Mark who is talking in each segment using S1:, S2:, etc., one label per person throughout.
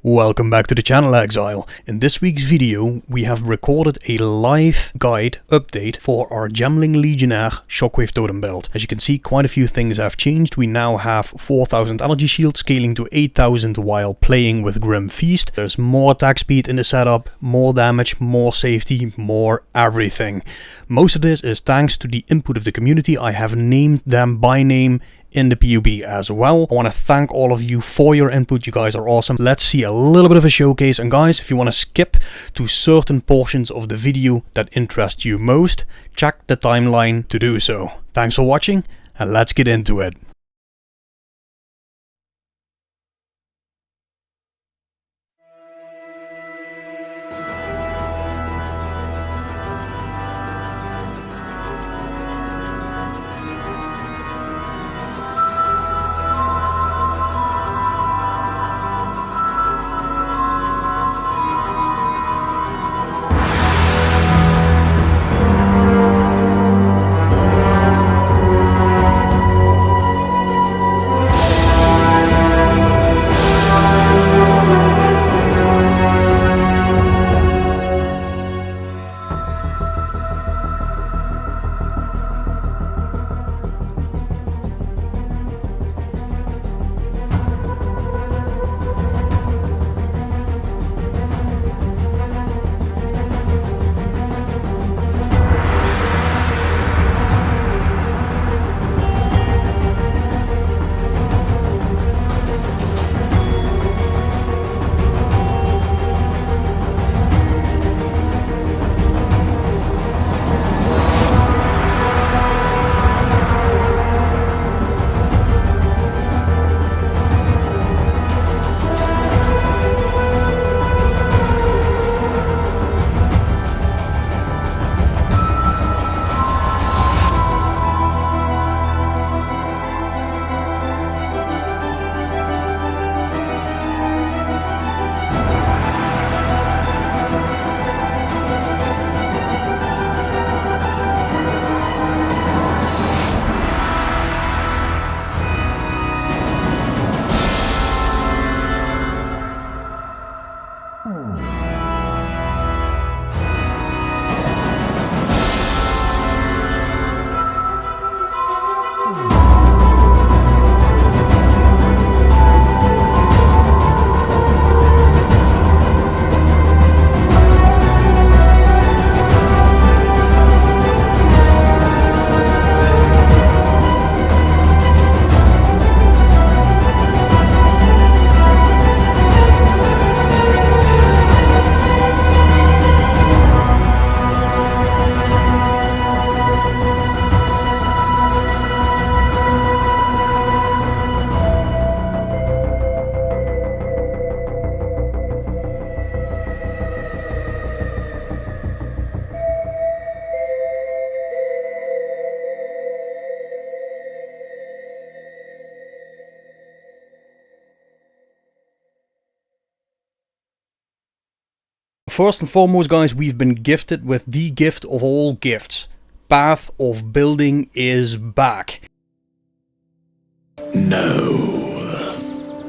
S1: Welcome back to the channel, Exile. In this week's video we have recorded a live guide update for our Gemling Legionnaire Shockwave Totem build. As you can see, quite a few things have changed. We now have 4000 Energy Shield scaling to 8000 while playing with Grim Feast. There's more attack speed in the setup, more damage, more safety, more everything. Most of this is thanks to the input of the community. I have named them by name in the PoB as well. I want to thank all of you for your input. You guys are awesome. Let's see a little bit of a showcase, and guys, if you want to skip to certain portions of the video that interest you most, check the timeline to do so. Thanks for watching, and let's get into it. First and foremost, guys, we've been gifted with the gift of all gifts. Path of Building is back. No.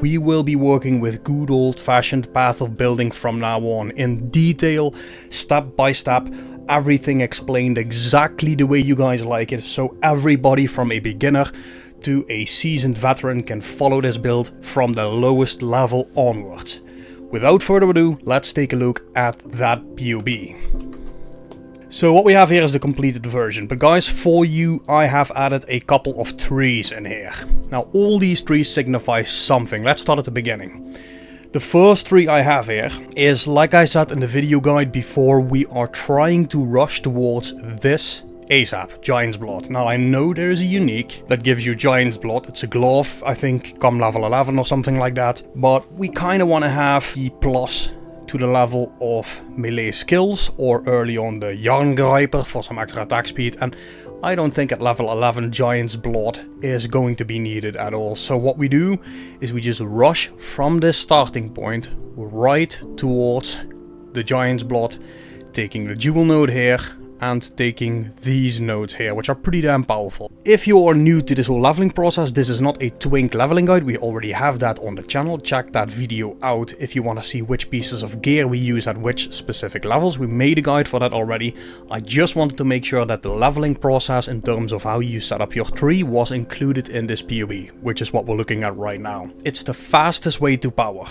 S1: We will be working with good old-fashioned Path of Building from now on, in detail, step by step, everything explained exactly the way you guys like it, so everybody from a beginner to a seasoned veteran can follow this build from the lowest level onwards. Without further ado, let's take a look at that PoB. So what we have here is the completed version, but guys, for you I have added a couple of trees in here. Now all these trees signify something. Let's start at the beginning. The first tree I have here is, like I said in the video guide before, we are trying to rush towards this ASAP, Giant's Blood. Now I know there is a unique that gives you Giant's Blood. It's a glove, I think, come level 11 or something like that. But we kind of want to have the plus to the level of melee skills, or early on the Jarngrijper for some extra attack speed. And I don't think at level 11 Giant's Blood is going to be needed at all. So what we do is we just rush from this starting point right towards the Giant's Blood, taking the dual node here and taking these nodes here, which are pretty damn powerful. If you are new to this whole leveling process, this is not a twink leveling guide. We already have that on the channel. Check that video out if you want to see which pieces of gear we use at which specific levels. We made a guide for that already. I just wanted to make sure that the leveling process in terms of how you set up your tree was included in this PoB, which is what we're looking at right now. It's the fastest way to power.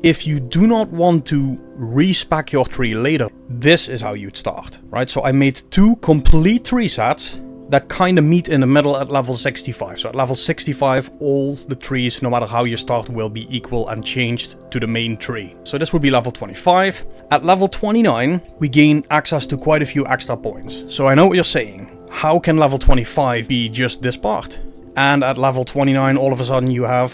S1: If you do not want to respec your tree later, this is how you'd start, right? So I made 2 complete tree sets that kind of meet in the middle at level 65. So at level 65, all the trees, no matter how you start, will be equal and changed to the main tree. So this would be level 25. At level 29, we gain access to quite a few extra points. So I know what you're saying. How can level 25 be just this part? And at level 29, all of a sudden you have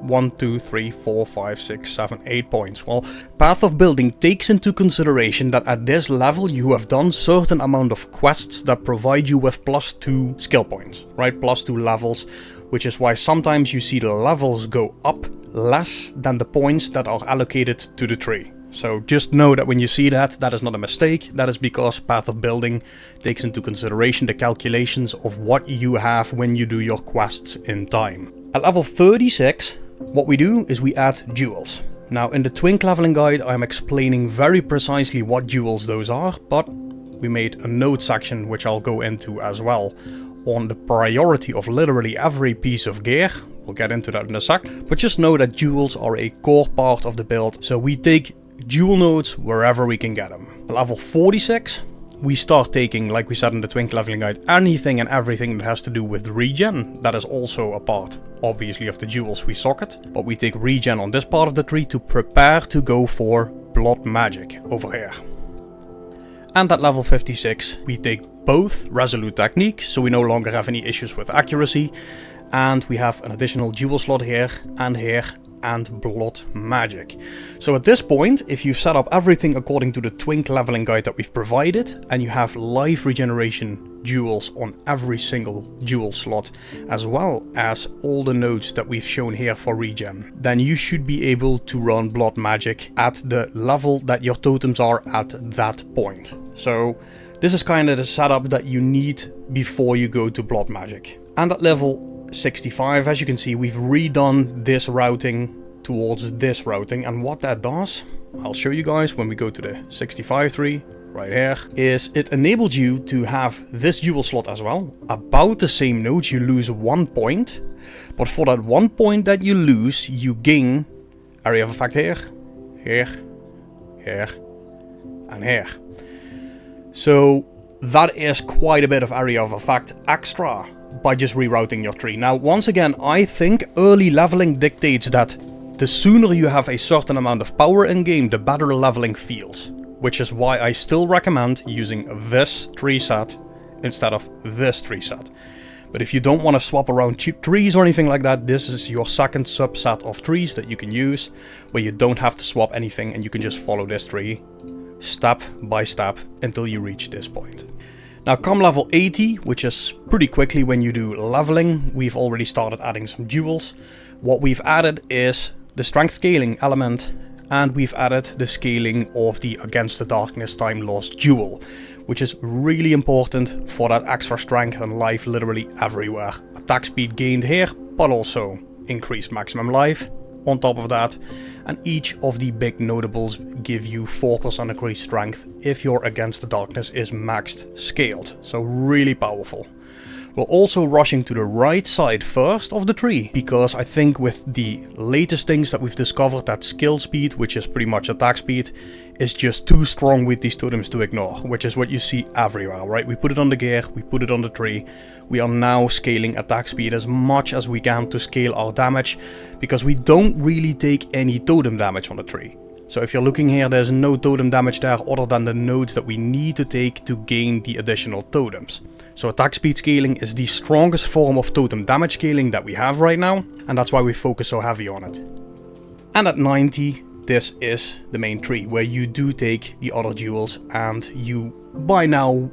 S1: 1, 2, 3, 4, 5, 6, 7, 8 points. Well, Path of Building takes into consideration that at this level you have done certain amount of quests that provide you with +2 skill points, right? +2 levels, which is why sometimes you see the levels go up less than the points that are allocated to the tree. So just know that when you see that, that is not a mistake. That is because Path of Building takes into consideration the calculations of what you have when you do your quests in time. At level 36, what we do is we add jewels. Now in the twink leveling guide I'm explaining very precisely what jewels those are, but we made a note section which I'll go into as well on the priority of literally every piece of gear. We'll get into that in a sec, but just know that jewels are a core part of the build, so we take jewel nodes wherever we can get them. At level 46, we start taking, like we said in the twink leveling guide, anything and everything that has to do with regen. That is also a part, obviously, of the jewels we socket, but we take regen on this part of the tree to prepare to go for blood magic over here. And at level 56, we take both resolute technique, so we no longer have any issues with accuracy, and we have an additional jewel slot here, and blood magic. So at this point, if you've set up everything according to the twink leveling guide that we've provided, and you have life regeneration jewels on every single jewel slot, as well as all the nodes that we've shown here for regen, then you should be able to run blood magic at the level that your totems are at that point. So this is kind of the setup that you need before you go to blood magic. And at level 65, as you can see, we've redone this routing towards this routing, and what that does, I'll show you guys when we go to the 65 tree right here, is it enables you to have this jewel slot as well. About the same nodes, you lose 1 point, but for that 1 point that you lose, you gain area of effect here, here, here, and here. So that is quite a bit of area of effect extra by just rerouting your tree. Now, once again, I think early leveling dictates that the sooner you have a certain amount of power in game, the better leveling feels. Which is why I still recommend using this tree set instead of this tree set. But if you don't want to swap around cheap trees or anything like that, this is your second subset of trees that you can use, where you don't have to swap anything and you can just follow this tree step by step until you reach this point. Now come level 80, which is pretty quickly when you do leveling, we've already started adding some jewels. What we've added is the strength scaling element, and we've added the scaling of the Against the Darkness Time Lost jewel, which is really important for that extra strength and life literally everywhere. Attack speed gained here, but also increased maximum life on top of that. And each of the big notables give you 4% increased strength if your Against the Darkness is maxed scaled. So really powerful. We're also rushing to the right side first of the tree, because I think with the latest things that we've discovered, that skill speed, which is pretty much attack speed, is just too strong with these totems to ignore, which is what you see everywhere, right? We put it on the gear, we put it on the tree. We are now scaling attack speed as much as we can to scale our damage, because we don't really take any totem damage on the tree. So if you're looking here, there's no totem damage there other than the nodes that we need to take to gain the additional totems. So attack speed scaling is the strongest form of totem damage scaling that we have right now, and that's why we focus so heavy on it. And at 90, this is the main tree, where you do take the other jewels, and you by now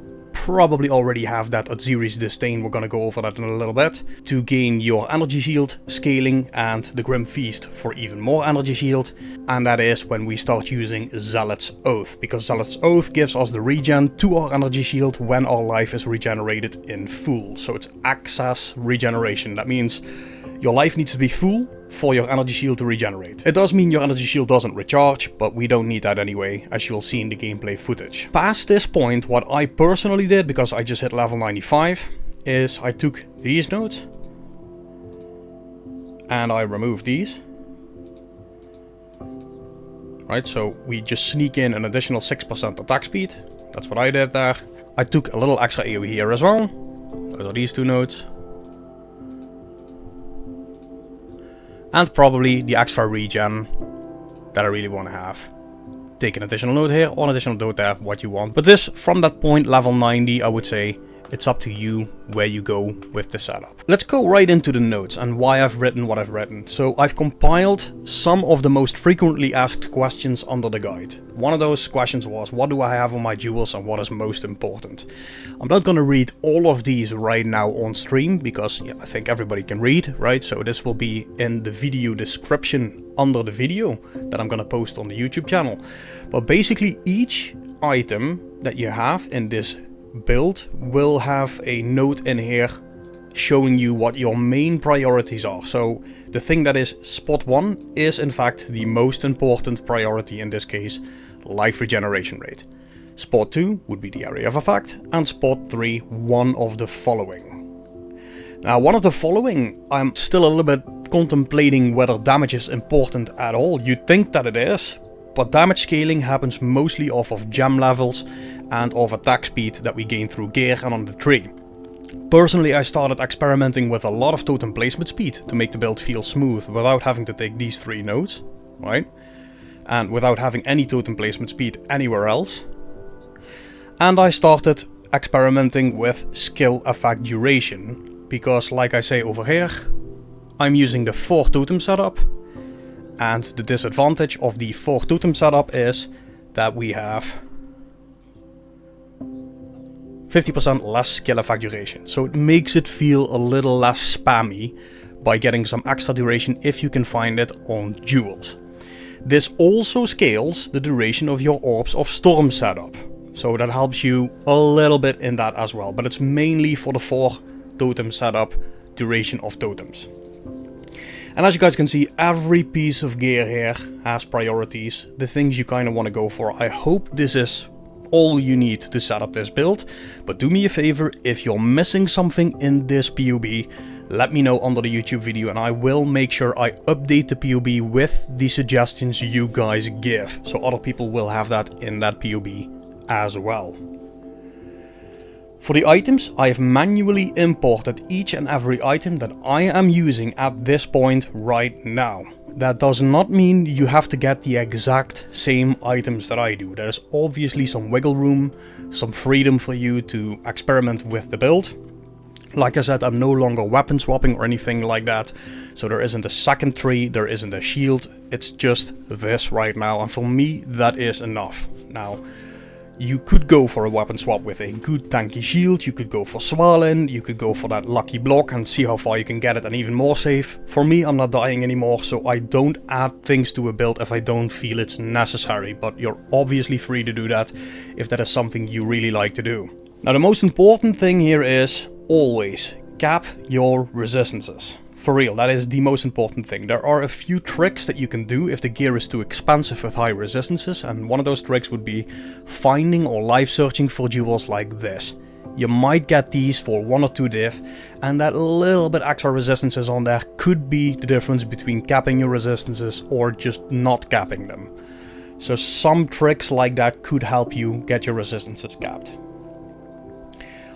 S1: probably already have that at Series Disdain, we're gonna go over that in a little bit, to gain your Energy Shield scaling and the Grim Feast for even more Energy Shield, and that is when we start using Zealot's Oath, because Zealot's Oath gives us the regen to our Energy Shield when our life is regenerated in full. So it's excess regeneration. That means your life needs to be full for your Energy Shield to regenerate. It does mean your Energy Shield doesn't recharge, but we don't need that anyway, as you'll see in the gameplay footage. Past this point, what I personally did, because I just hit level 95, is I took these nodes and I removed these. Right, so we just sneak in an additional 6% attack speed. That's what I did there. I took a little extra AoE here as well. Those are these two nodes. And probably the extra regen that I really want to have. Take an additional node here or an additional node there, what you want. But this, from that point, level 90, I would say, it's up to you where you go with the setup. Let's go right into the notes and why I've written what I've written. So I've compiled some of the most frequently asked questions under the guide. One of those questions was, what do I have on my jewels and what is most important? I'm not going to read all of these right now on stream because I think everybody can read, right? So this will be in the video description under the video that I'm going to post on the YouTube channel. But basically each item that you have in this build will have a note in here showing you what your main priorities are. So the thing that is spot 1 is in fact the most important priority, in this case life regeneration rate. Spot 2 would be the area of effect, and spot 3 one of the following. Now one of the following, I'm still a little bit contemplating whether damage is important at all. You'd think that it is, but damage scaling happens mostly off of gem levels and of attack speed that we gain through gear and on the tree. Personally, I started experimenting with a lot of totem placement speed to make the build feel smooth without having to take these 3 nodes, right? And without having any totem placement speed anywhere else. And I started experimenting with skill effect duration, because like I say over here, I'm using the 4 totem setup. And the disadvantage of the 4 totem setup is that we have 50% less skill effect duration. So it makes it feel a little less spammy by getting some extra duration if you can find it on jewels. This also scales the duration of your Orbs of Storm setup. So that helps you a little bit in that as well. But it's mainly for the 4 totem setup duration of totems. And as you guys can see, every piece of gear here has priorities, the things you kind of want to go for. I hope this is all you need to set up this build, but do me a favor, if you're missing something in this PoB, let me know under the YouTube video and I will make sure I update the PoB with the suggestions you guys give, so other people will have that in that PoB as well. For the items, I have manually imported each and every item that I am using at this point right now. That does not mean you have to get the exact same items that I do. There's obviously some wiggle room, some freedom for you to experiment with the build. Like I said, I'm no longer weapon swapping or anything like that. So there isn't a second tree, there isn't a shield. It's just this right now. And for me, that is enough. Now, you could go for a weapon swap with a good tanky shield, you could go for Swalin, you could go for that lucky block and see how far you can get it and even more safe. For me, I'm not dying anymore, so I don't add things to a build if I don't feel it's necessary, but you're obviously free to do that if that is something you really like to do. Now the most important thing here is always cap your resistances. For real, that is the most important thing. There are a few tricks that you can do if the gear is too expensive with high resistances, and one of those tricks would be finding or live searching for jewels like this. You might get these for 1 or 2 diff, and that little bit extra resistances on there could be the difference between capping your resistances or just not capping them. So some tricks like that could help you get your resistances capped.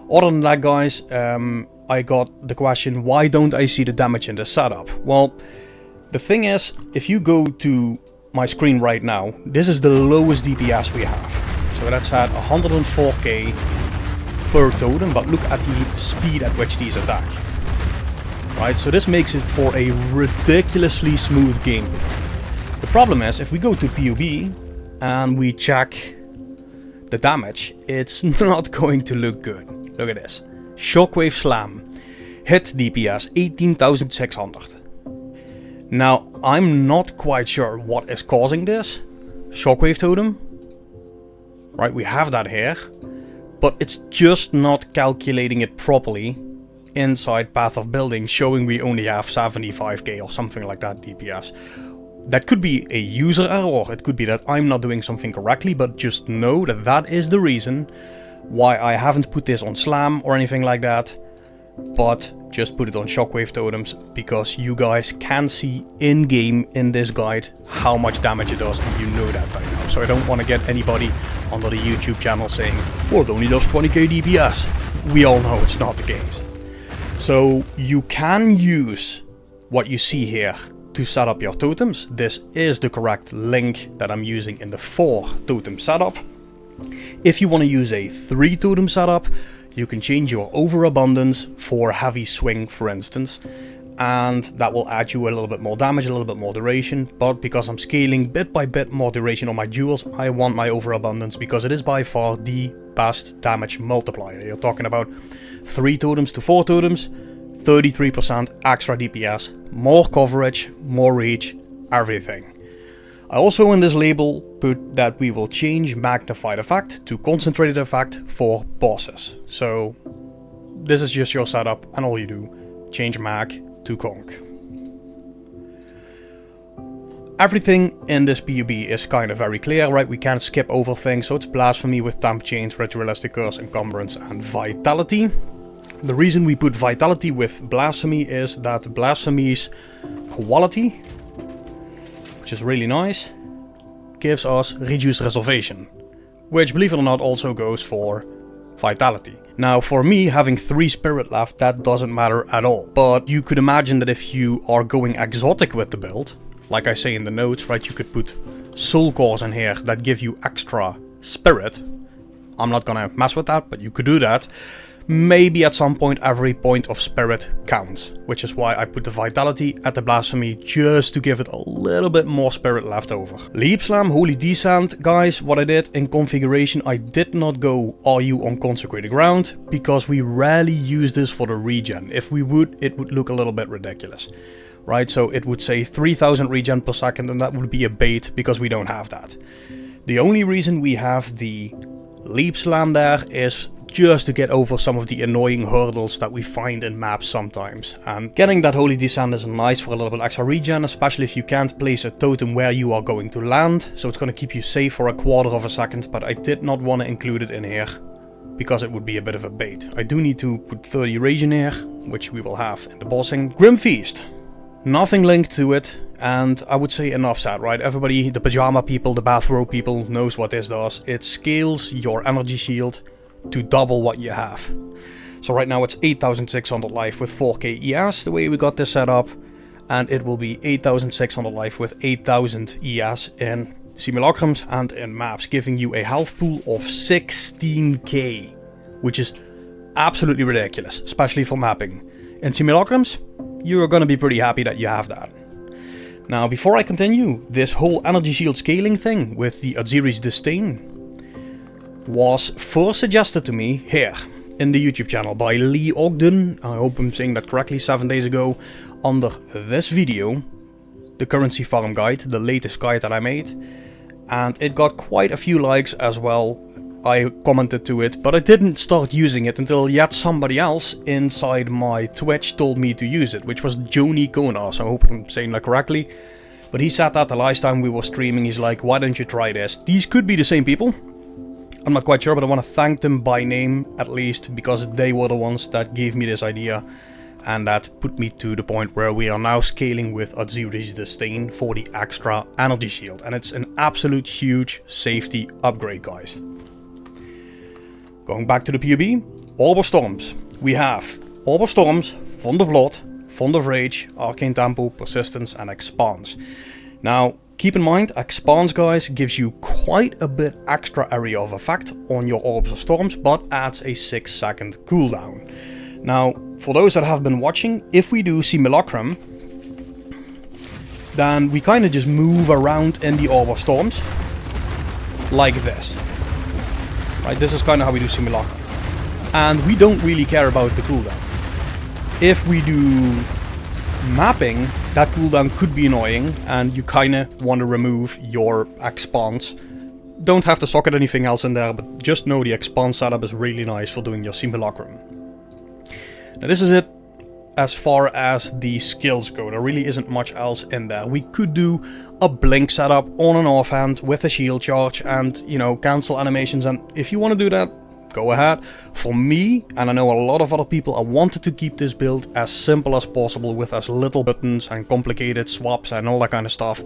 S1: Other than that, guys, I got the question, why don't I see the damage in the setup? Well, the thing is, if you go to my screen right now, this is the lowest DPS we have. So that's at 104k per totem, but look at the speed at which these attack. Right, so this makes it for a ridiculously smooth gameplay. The problem is, if we go to PoB and we check the damage, it's not going to look good. Look at this. Shockwave Slam. Hit DPS 18,600. Now, I'm not quite sure what is causing this. Shockwave Totem. Right, we have that here. But it's just not calculating it properly inside Path of Building, showing we only have 75k or something like that DPS. That could be a user error, or it could be that I'm not doing something correctly, but just know that that is the reason why I haven't put this on Slam or anything like that, but just put it on Shockwave Totems, because you guys can see in-game in this guide how much damage it does, and you know that by now. So I don't want to get anybody under the YouTube channel saying, well, it only does 20k DPS. We all know it's not the case. So you can use what you see here to set up your totems. This is the correct link that I'm using in the 4 totem setup. If you want to use a 3 totem setup, you can change your overabundance for heavy swing, for instance, and that will add you a little bit more damage, a little bit more duration. But because I'm scaling bit by bit more duration on my jewels, I want my overabundance because it is by far the best damage multiplier. You're talking about 3 totems to 4 totems, 33% extra DPS, more coverage, more reach, everything. I also in this label put that we will change magnified effect to concentrated effect for bosses. So this is just your setup, and all you do, change mag to conk. Everything in this PoB is kind of very clear, right? We can't skip over things, so it's Blasphemy with Temp Chains, Ritualistic Curse, Encumbrance, and Vitality. The reason we put Vitality with Blasphemy is that Blasphemy's quality, which is really nice, gives us reduced reservation, which, believe it or not, also goes for Vitality. Now, for me, having 3 spirit left, that doesn't matter at all. But you could imagine that if you are going exotic with the build, like I say in the notes, right, you could put soul cores in here that give you extra spirit. I'm not gonna mess with that, but you could do that. Maybe at some point every point of spirit counts, which is why I put the Vitality at the Blasphemy, just to give it a little bit more spirit left over. Leap Slam, Holy Descent, guys, what I did in configuration, I did not go Are You on Consecrated Ground, because we rarely use this for the regen. If we would, it would look a little bit ridiculous, right? So it would say 3000 regen per second, and that would be a bait, because we don't have that. The only reason we have the Leap Slam there is just to get over some of the annoying hurdles that we find in maps sometimes. And getting that Holy Descent is nice for a little bit extra regen, especially if you can't place a totem where you are going to land, so it's going to keep you safe for a quarter of a second, but I did not want to include it in here, because it would be a bit of a bait. I do need to put 30 Legionnaire, which we will have in the bossing. Grim Feast. Nothing linked to it, and I would say enough said, right? Everybody, the pajama people, the bathrobe people, knows what this does. It scales your Energy Shield to double what you have. So right now it's 8,600 life with 4k ES, the way we got this set up, and it will be 8,600 life with 8,000 ES in simulacrums and in maps, giving you a health pool of 16k, which is absolutely ridiculous, especially for mapping. In simulacrums, you're gonna be pretty happy that you have that. Now, before I continue, this whole Energy Shield scaling thing with the Osiris Disdain was first suggested to me here in the YouTube channel by Lee Ogden, I hope I'm saying that correctly, 7 days ago, under this video, the currency farm guide, the latest guide that I made, and it got quite a few likes as well. I commented to it, but I didn't start using it until yet somebody else inside my Twitch told me to use it, which was Joni Konar, so I hope I'm saying that correctly. But he said that the last time we were streaming, he's like, why don't you try this? These could be the same people. I'm not quite sure, but I want to thank them by name at least, because they were the ones that gave me this idea, and that put me to the point where we are now scaling with Osiris Disdain for the extra Energy Shield, and it's an absolute huge safety upgrade, guys. Going back to the PoB, Orb of Storms. We have Orb of Storms, Font of Blood, Font of Rage, Arcane Tempo, Persistence, and Expanse. Now, keep in mind, Expanse, guys, gives you quite a bit extra area of effect on your Orbs of Storms, but adds a 6-second cooldown. Now, for those that have been watching, if we do Simulacrum, then we kind of just move around in the Orb of Storms, like this. Right, this is kind of how we do Simulacrum. And we don't really care about the cooldown. If we do mapping, that cooldown could be annoying, and you kind of want to remove your expanse. Don't have to socket anything else in there, but just know the expanse setup is really nice for doing your Simulacrum. Now this is it as far as the skills go. There really isn't much else in there. We could do a blink setup on and off hand with a shield charge and, you know, cancel animations, and if you want to do that, go ahead. For me, and I know a lot of other people, I wanted to keep this build as simple as possible with as little buttons and complicated swaps and all that kind of stuff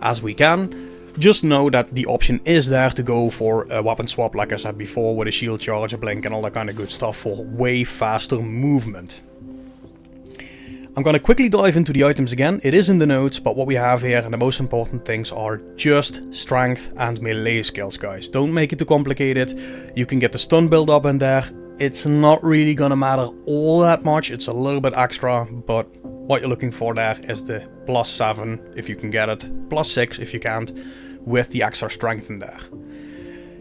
S1: as we can. Just know that the option is there to go for a weapon swap, like I said before, with a shield charge, a blink and all that kind of good stuff for way faster movement. I'm gonna quickly dive into the items again. It is in the notes, but what we have here and the most important things are just strength and melee skills, guys. Don't make it too complicated. You can get the stun build up in there. It's not really gonna matter all that much. It's a little bit extra, but what you're looking for there is the +7 if you can get it, +6 if you can't, with the extra strength in there.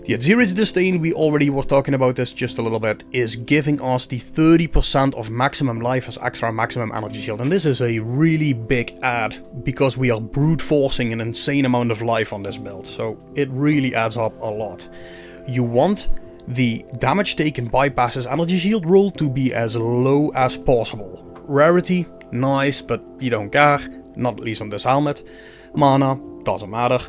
S1: The Exiles Disdain, we already were talking about this just a little bit, is giving us the 30% of maximum life as extra maximum energy shield. And this is a really big add because we are brute forcing an insane amount of life on this build. So it really adds up a lot. You want the damage taken bypasses energy shield roll to be as low as possible. Rarity, nice, but you don't care, not at least on this helmet. Mana, doesn't matter.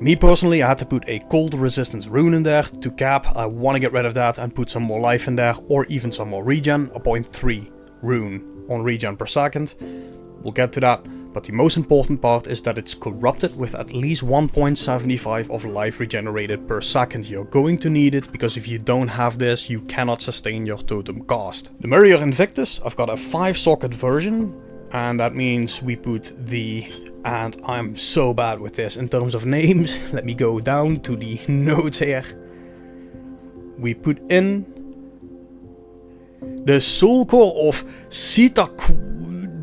S1: Me personally, I had to put a cold resistance rune in there to cap. I want to get rid of that and put some more life in there, or even some more regen, a 0.3 rune on regen per second. We'll get to that, but the most important part is that it's corrupted with at least 1.75 of life regenerated per second. You're going to need it, because if you don't have this, you cannot sustain your totem cast. The Merrier Invictus, I've got a 5-socket version, and that means we put the... And I'm so bad with this in terms of names. Let me go down to the notes here. We put in the soul core of Sita,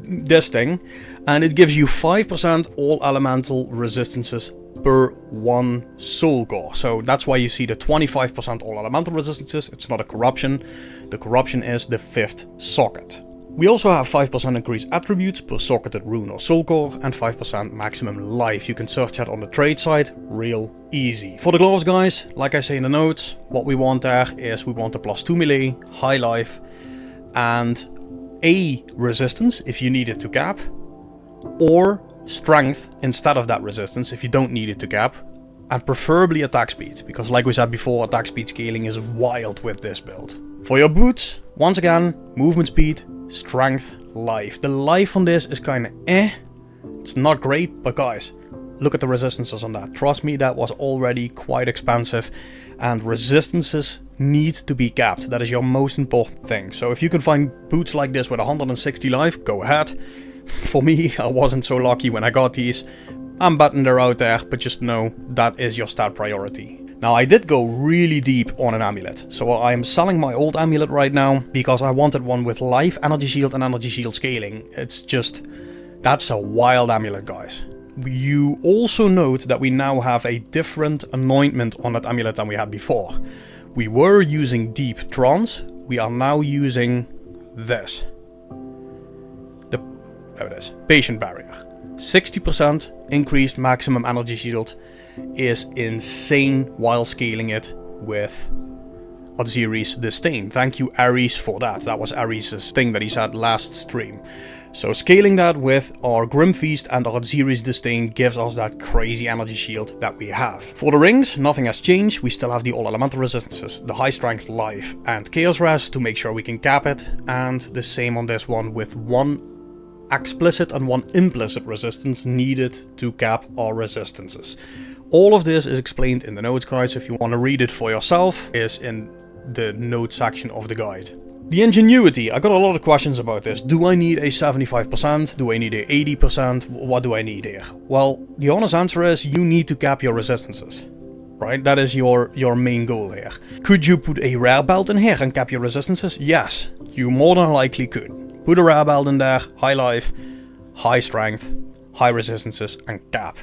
S1: this thing, and it gives you 5% all elemental resistances per 1 soul core. So that's why you see the 25% all elemental resistances. It's not a corruption. The corruption is the 5th socket. We also have 5% increased attributes per socketed rune or soul core and 5% maximum life. You can search that on the trade site, real easy. For the gloves, guys, like I say in the notes, what we want there is we want a +2 melee, high life, and a resistance if you need it to cap, or strength instead of that resistance if you don't need it to cap, and preferably attack speed, because like we said before, attack speed scaling is wild with this build. For your boots, once again, movement speed, strength, life. The life on this is kinda it's not great, but guys, look at the resistances on that. Trust me, that was already quite expensive, and resistances need to be capped. That is your most important thing. So if you can find boots like this with 160 life, go ahead. For me, I wasn't so lucky when I got these. I'm betting they're out there, but just know that is your stat priority. Now, I did go really deep on an amulet, so I am selling my old amulet right now because I wanted one with life, energy shield and energy shield scaling. It's just, that's a wild amulet, guys. You also note that we now have a different anointment on that amulet than we had before. We were using deep trance, we are now using this. There it is, patient barrier. 60% increased maximum energy shield is insane while scaling it with Exiles Disdain. Thank you, Ares, for that. That was Ares' thing that he said last stream. So scaling that with our Grim Feast and our Exiles Disdain gives us that crazy energy shield that we have. For the rings, nothing has changed. We still have the all elemental resistances, the high strength, life and chaos rest to make sure we can cap it, and the same on this one with 1 explicit and 1 implicit resistance needed to cap our resistances. All of this is explained in the notes, guys. If you want to read it for yourself, is in the notes section of the guide. The ingenuity, I got a lot of questions about this. Do I need a 75%? Do I need a 80%? What do I need here? Well, the honest answer is you need to cap your resistances. Right? That is your main goal here. Could you put a rare belt in here and cap your resistances? Yes, you more than likely could. Put a rare belt in there, high life, high strength, high resistances and cap.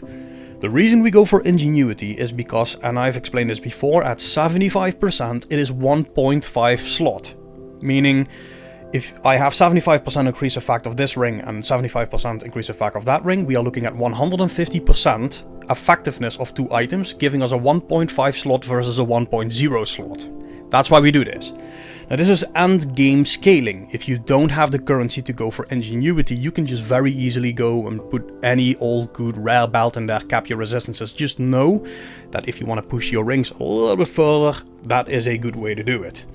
S1: The reason we go for ingenuity is because, and I've explained this before, at 75% it is 1.5 slot. Meaning, if I have 75% increase effect of this ring and 75% increase effect of that ring, we are looking at 150% effectiveness of 2 items, giving us a 1.5 slot versus a 1.0 slot. That's why we do this. Now this is end game scaling. If you don't have the currency to go for ingenuity, you can just very easily go and put any old good rare belt in there, cap your resistances. Just know that if you want to push your rings a little bit further, that is a good way to do it.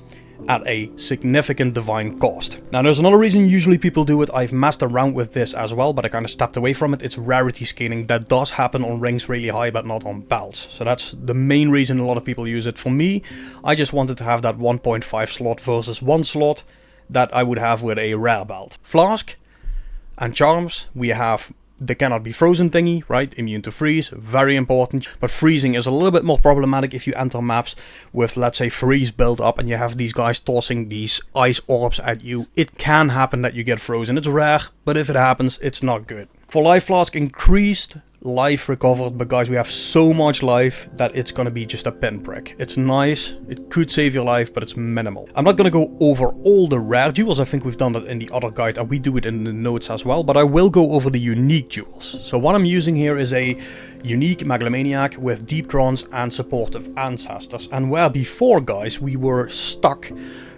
S1: At a significant divine cost. Now there's another reason usually people do it. I've messed around with this as well, but I kind of stepped away from it. It's rarity scaling. That does happen on rings really high, but not on belts. So that's the main reason a lot of people use it. For me, I just wanted to have that 1.5 slot versus 1 slot that I would have with a rare belt. Flask and charms, we have the cannot be frozen thingy, right? Immune to freeze, very important. But freezing is a little bit more problematic if you enter maps with, let's say, freeze build up and you have these guys tossing these ice orbs at you. It can happen that you get frozen. It's rare, but if it happens, it's not good. For life flask, increased life recovered, but guys, we have so much life that it's gonna be just a pinprick. It's nice, it could save your life, but it's minimal. I'm not gonna go over all the rare jewels. I think we've done that in the other guide and we do it in the notes as well, but I will go over the unique jewels. So what I'm using here is a unique Megalomaniac with deep trance and supportive ancestors. And where before, guys, we were stuck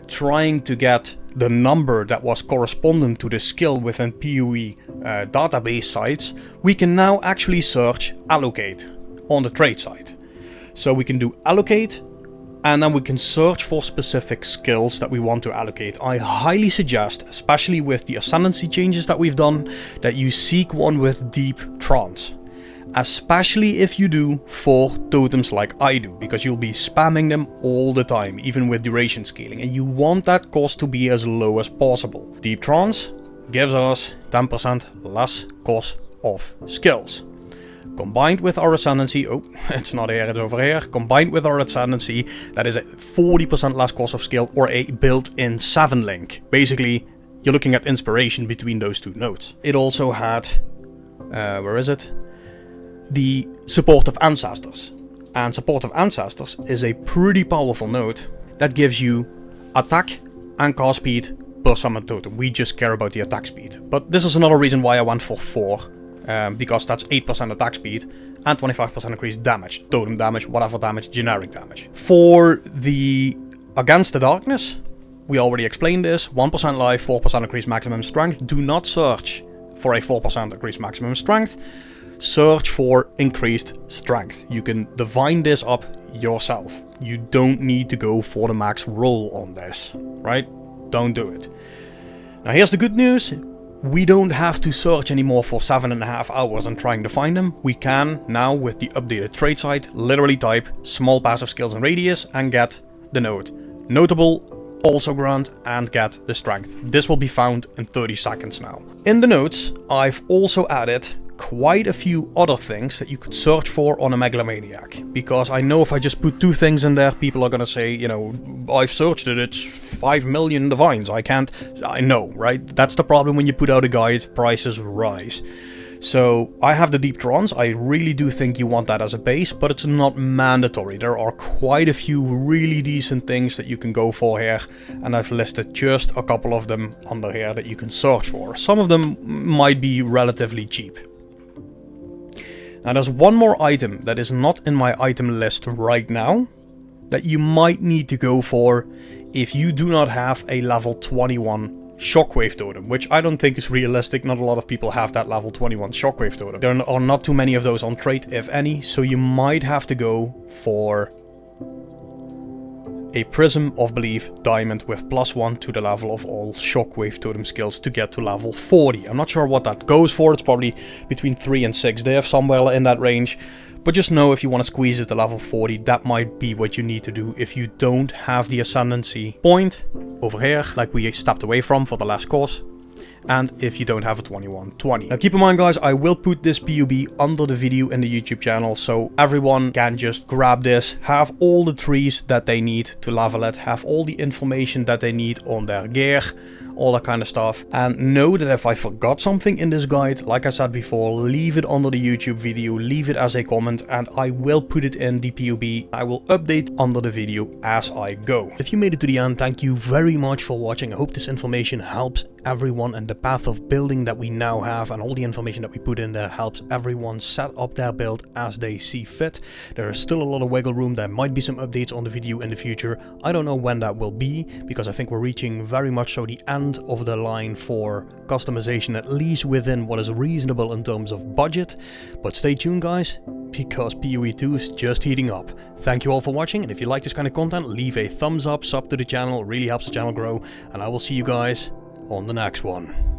S1: trying to get the number that was correspondent to the skill within PoE database sites, we can now actually search allocate on the trade site. So we can do allocate and then we can search for specific skills that we want to allocate. I highly suggest, especially with the ascendancy changes that we've done, that you seek one with deep trance. Especially if you do 4 totems like I do, because you'll be spamming them all the time, even with duration scaling, and you want that cost to be as low as possible. Deep Trance gives us 10% less cost of skills. Combined with our ascendancy, oh, it's not here, it's over here. Combined with our ascendancy, that is a 40% less cost of skill or a built-in 7 link. Basically, you're looking at inspiration between those 2 nodes. It also had, where is it? The supportive ancestors. And supportive ancestors is a pretty powerful node that gives you attack and cast speed per summon totem. We just care about the attack speed. But this is another reason why I went for 4, because that's 8% attack speed and 25% increased damage. Totem damage, whatever damage, generic damage. For the Against the Darkness, we already explained this. 1% life, 4% increased maximum strength. Do not search for a 4% increased maximum strength. Search for increased strength. You can divine this up yourself. You don't need to go for the max roll on this, right? Don't do it. Now here's the good news. We don't have to search anymore for 7.5 hours and trying to find them. We can now, with the updated trade site, literally type small passive skills and radius and get the node. Notable, also grant, and get the strength. This will be found in 30 seconds now. In the notes, I've also added quite a few other things that you could search for on a Megalomaniac. Because I know if I just put 2 things in there, people are gonna say, you know, I've searched it, it's 5 million divines, I can't. I know, right? That's the problem when you put out a guide, prices rise. So I have the deep trance. I really do think you want that as a base, but it's not mandatory. There are quite a few really decent things that you can go for here, and I've listed just a couple of them under here that you can search for. Some of them might be relatively cheap. Now there's one more item that is not in my item list right now that you might need to go for if you do not have a level 21 Shockwave totem, which I don't think is realistic. Not a lot of people have that level 21 Shockwave totem. There are not too many of those on trade, if any, so you might have to go for a Prism of Belief diamond with +1 to the level of all Shockwave totem skills to get to level 40. I'm not sure what that goes for. It's probably between 3 and 6 div, somewhere in that range. But just know if you want to squeeze it to level 40, that might be what you need to do if you don't have the ascendancy point over here, like we stepped away from for the last course. And if you don't have a 2120. Now keep in mind, guys, I will put this PoB under the video in the YouTube channel, so everyone can just grab this, have all the trees that they need to level it, have all the information that they need on their gear, all that kind of stuff. And know that if I forgot something in this guide, like I said before, leave it under the YouTube video, leave it as a comment, and I will put it in the PoB. I will update under the video as I go. If you made it to the end, thank you very much for watching. I hope this information helps everyone, and the path of building that we now have and all the information that we put in there helps everyone set up their build as they see fit. There is still a lot of wiggle room. There might be some updates on the video in the future. I don't know when that will be, because I think we're reaching very much so the end of the line for customization, at least within what is reasonable in terms of budget. But stay tuned, guys, because PoE 2 is just heating up. Thank you all for watching, and if you like this kind of content, leave a thumbs up, sub to the channel, it really helps the channel grow, and I will see you guys on the next one.